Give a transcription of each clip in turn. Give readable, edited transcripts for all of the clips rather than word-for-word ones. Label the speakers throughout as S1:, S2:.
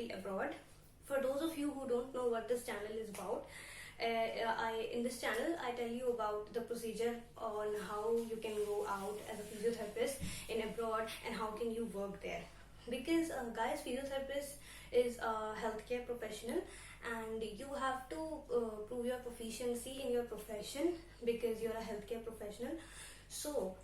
S1: physiotherapy abroad. For those of you who don't know what this channel is about, in this channel I tell you about the procedure on how you can go out as a physiotherapist in abroad and how can you work there. Because guys, physiotherapist is a healthcare professional and you have to prove your proficiency in your profession because you're a healthcare professional. So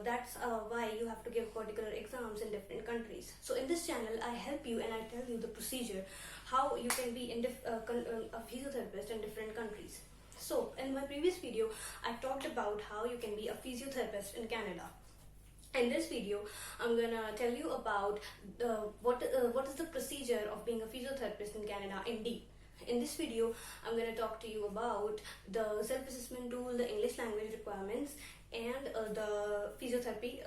S1: that's why you have to give particular exams in different countries. So in this channel I help you and I tell you the procedure how you can be a physiotherapist in different countries. So in my previous video I talked about how you can be a physiotherapist in Canada. In this video I'm gonna tell you about what is the procedure of being a physiotherapist in Canada in deep. In this video I'm going to talk to you about the self-assessment tool, the English language requirements, and the physiotherapy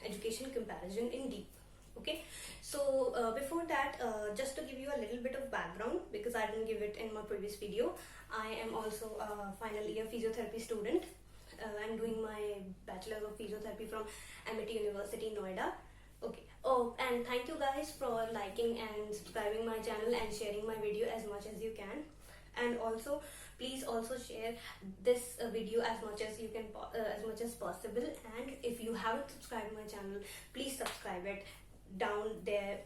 S1: education comparison in deep. Okay, so before that, just to give you a little bit of background, because I didn't give it in my previous video, I am also a final year physiotherapy student. I'm doing my bachelor of physiotherapy from Amity University, Noida. Okay. Oh, and thank you guys for liking and subscribing my channel and sharing my video as much as you can. And also, please also share this video as much as you can, as much as possible. And if you haven't subscribed my channel, please subscribe it. Down there,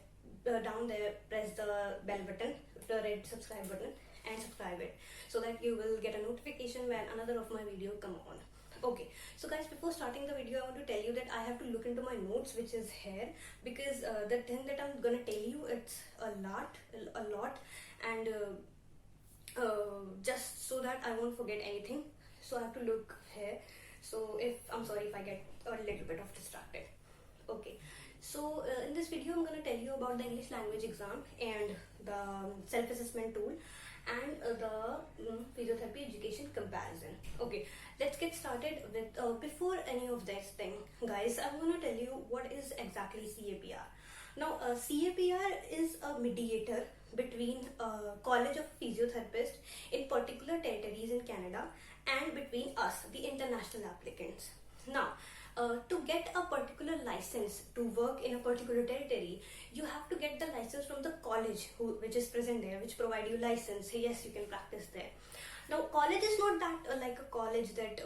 S1: press the bell button, the red subscribe button, and subscribe it so that you will get a notification when another of my video come on. Okay, so guys, before starting the video I want to tell you that I have to look into my notes which is here, because the thing that I'm gonna tell you, it's a lot, and just so that I won't forget anything, so I have to look here. So I'm sorry if I get a little bit of distracted. Okay, so in this video I'm gonna tell you about the English language exam and the self-assessment tool and the physiotherapy education comparison. Okay, let's get started with before any of this thing, guys, I'm going to tell you what is exactly CAPR. Now CAPR is a mediator between College of Physiotherapists in particular territories in Canada and between us, the international applicants. Now to get a particular license to work in a particular territory, you have to get the license from the college which is present there, which provide you license. Yes, you can practice there. Now college is not that like a college that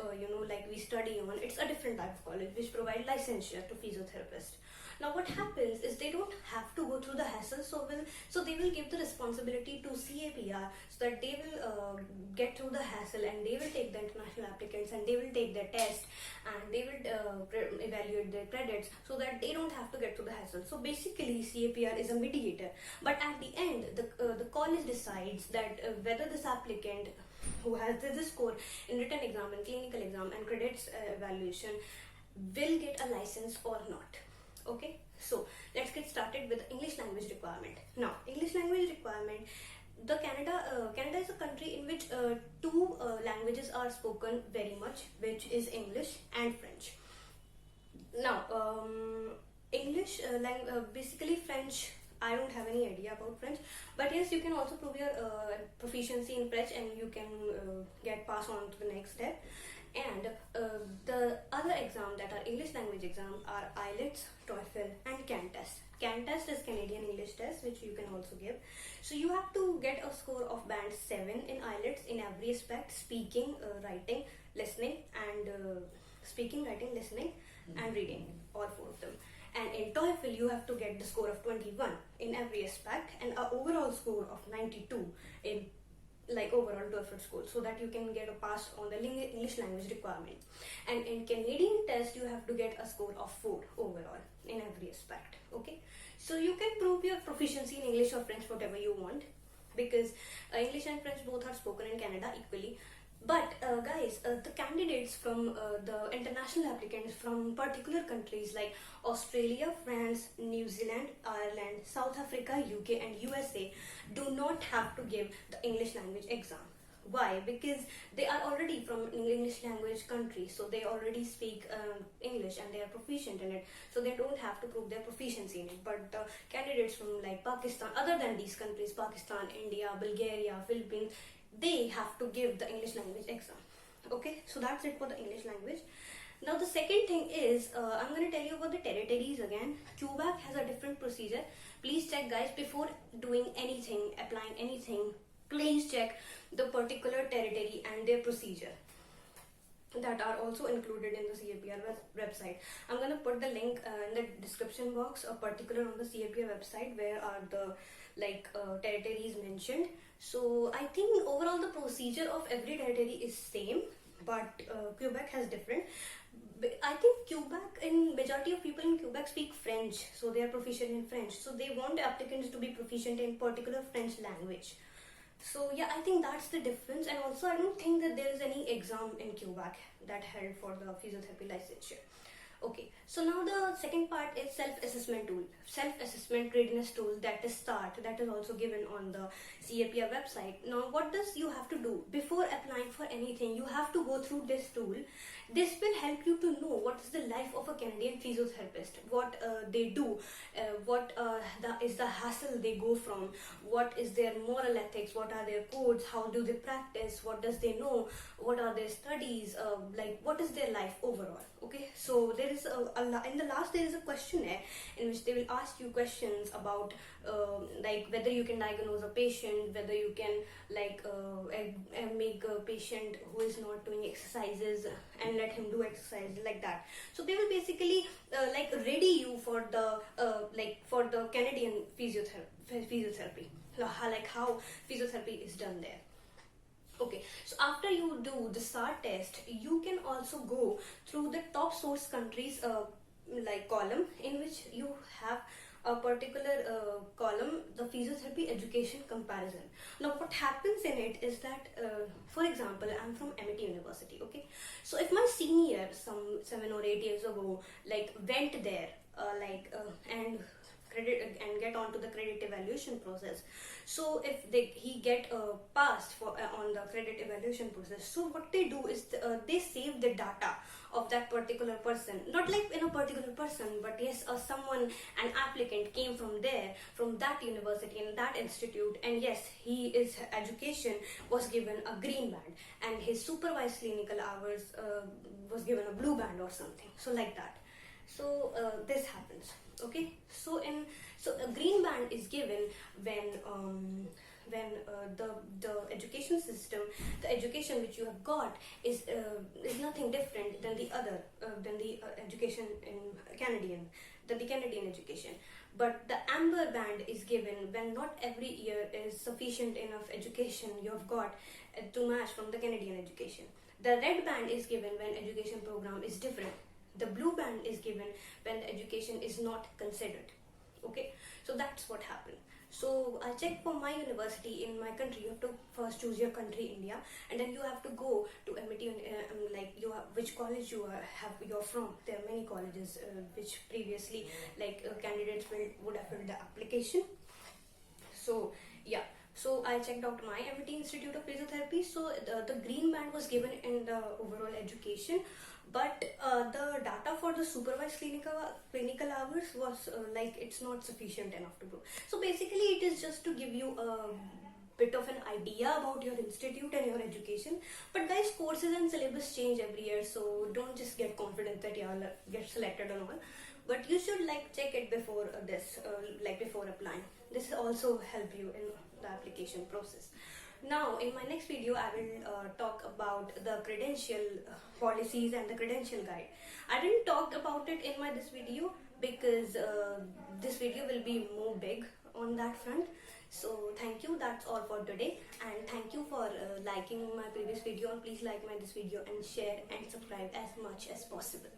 S1: like we study on. It's a different type of college which provide licensure to physiotherapists. Now what happens is they don't have to go through the hassle, so they will give the responsibility to CAPR so that they will get through the hassle and they will take the international applicants and they will take their test and they will evaluate their credits so that they don't have to get through the hassle. So basically CAPR is a mediator, but at the end the college decides that whether this applicant who has this score in written exam and clinical exam and credits evaluation will get a license or not. Okay, so let's get started with the English language requirement. Now, English language requirement, Canada is a country in which two languages are spoken very much, which is English and French. Now, English, basically French, I don't have any idea about French, but yes, you can also prove your proficiency in French and you can get passed on to the next step. And the other exam that are English language exam are IELTS, TOEFL and CAN test. CAN test is Canadian English test, which you can also give. So you have to get a score of band 7 in IELTS in every aspect: speaking, writing, listening, and and reading, all four of them. And in TOEFL you have to get the score of 21 in every aspect and an overall score of 92 in overall TOEFL score, so that you can get a pass on the English language requirement. And in Canadian test you have to get a score of 4 overall in every aspect. Okay, so you can prove your proficiency in English or French, whatever you want, because English and French both are spoken in Canada equally. But guys, the candidates from the international applicants from particular countries like Australia, France, New Zealand, Ireland, South Africa, UK and USA do not have to give the English language exam. Why? Because they are already from an English language country, so they already speak English and they are proficient in it, so they don't have to prove their proficiency in it. But the candidates from like Pakistan, other than these countries, Pakistan, India, Bulgaria, Philippines, they have to give the English language exam. Okay, so that's it for the English language. Now the second thing is, I'm going to tell you about the territories again. Quebec has a different procedure please check, guys, before doing anything, applying anything, please check the particular territory and their procedure that are also included in the CAPR website. I'm gonna put the link in the description box, a particular on the CAPR website where are the territories mentioned. So I think overall the procedure of every territory is same, but Quebec has different. I think Quebec, in majority of people in Quebec speak French, so they are proficient in French. So they want applicants to be proficient in particular French language. So yeah, I think that's the difference. And also I don't think that there is any exam in Quebec that held for the physiotherapy licensure. Okay, so now the second part is self-assessment tool. Self-assessment readiness tool, that is START, that is also given on the CAPR website. Now what does you have to do before applying for anything? You have to go through this tool. This will help you to know what is the life of a Canadian physiotherapist, what they do, what is the hassle they go from, what is their moral ethics, what are their codes, how do they practice, what does they know, what are their studies, like what is their life overall. Okay, so there is in the last there is a questionnaire in which they will ask you questions about like whether you can diagnose a patient, whether you can like make a patient who is not doing exercises and let him do exercise, like that. So they will basically like ready you for the Canadian physiotherapy, like how physiotherapy is done there. Okay, so after you do the START test, you can also go through the top source countries like column, in which you have a particular column, the physiotherapy education comparison. Now what happens in it is that for example, I'm from Amity University. Okay, so if my senior some 7 or 8 years ago like went there and credit and get onto the credit evaluation process, so if he get passed for on the credit evaluation process, so what they do is they save the data of that particular person, not like in a particular person, but yes, someone, an applicant came from there, from that university and that institute, and yes, his education was given a green band and his supervised clinical hours was given a blue band or something, so like that. So this happens. Okay, so a green band is given when the education system, the education which you have got is nothing different than the other than the education in the Canadian education. But the amber band is given when not every year is sufficient enough education you have got to match from the Canadian education. The red band is given when education program is different. The blue band is given when the education is not considered. Okay, so that's what happened. So I checked for my university in my country. You have to first choose your country, India, and then you have to go to Amity, like you have which college you're from. There are many colleges which previously candidates would have filled the application. So yeah. So I checked out my Amity Institute of Physiotherapy. So the green band was given in the overall education, but the data for the supervised clinical hours was it's not sufficient enough to prove. So basically it is just to give you a bit of an idea about your institute and your education. But guys, courses and syllabus change every year, so don't just get confident that you'll get selected or all. But you should check it before before applying. This also help you in the application process. Now in my next video I will talk about the credential policies and the credential guide. I didn't talk about it in this video because this video will be more big on that front. So thank you, that's all for today, and thank you for liking my previous video, and please like this video and share and subscribe as much as possible.